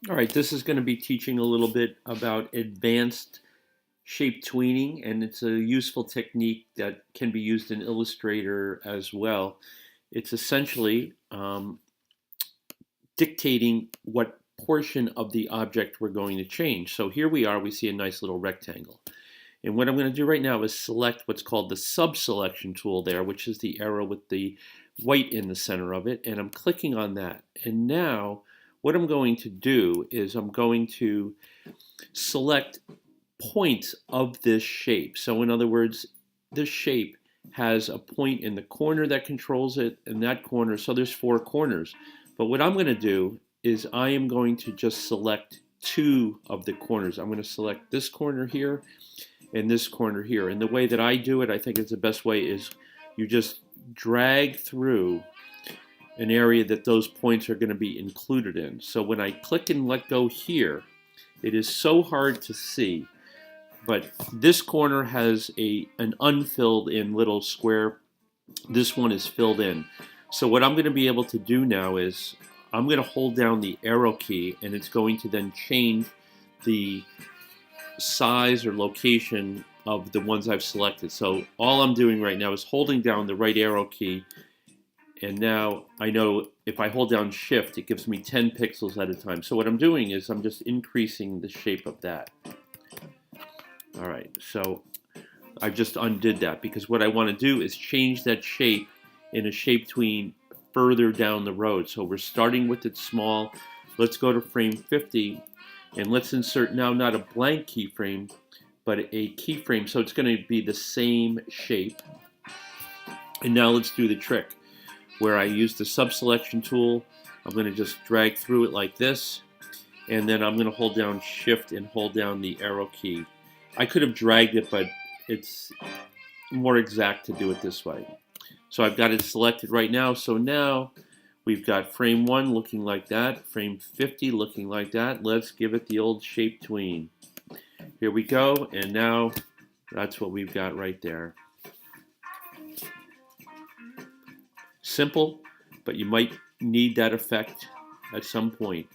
All right, this is going to be teaching a little bit about advanced shape tweening, and it's a useful technique that can be used in Illustrator as well. It's essentially dictating what portion of the object we're going to change. So here we are, we see a nice little rectangle. And what I'm going to do right now is select what's called the sub-selection tool there, which is the arrow with the white in the center of it, and I'm clicking on that. And now what I'm going to do is I'm going to select points of this shape. So in other words, this shape has a point in the corner that controls it, and that corner, so there's 4 corners. But what I'm going to do is I am going to just select 2 of the corners. I'm going to select this corner here and this corner here. And the way that I do it, I think it's the best way, is you just drag through an area that those points are going to be included in. So when I click and let go here, it is so hard to see, but this corner has an unfilled in little square. This one is filled in. So what I'm going to be able to do now is I'm going to hold down the arrow key, and it's going to then change the size or location of the ones I've selected. So all I'm doing right now is holding down the right arrow key, and now I know if I hold down shift, it gives me 10 pixels at a time. So what I'm doing is I'm just increasing the shape of that. All right, so I just undid that because what I want to do is change that shape in a shape tween further down the road. So we're starting with it small. Let's go to frame 50, and let's insert now not a blank keyframe, but a keyframe, so it's going to be the same shape. And now let's do the trick where I use the sub-selection tool. I'm going to just drag through it like this, and then I'm going to hold down shift and hold down the arrow key. I could have dragged it, but it's more exact to do it this way. So I've got it selected right now. So now we've got frame 1 looking like that, frame 50 looking like that. Let's give it the old shape tween. Here we go, and now that's what we've got right there. Simple, but you might need that effect at some point.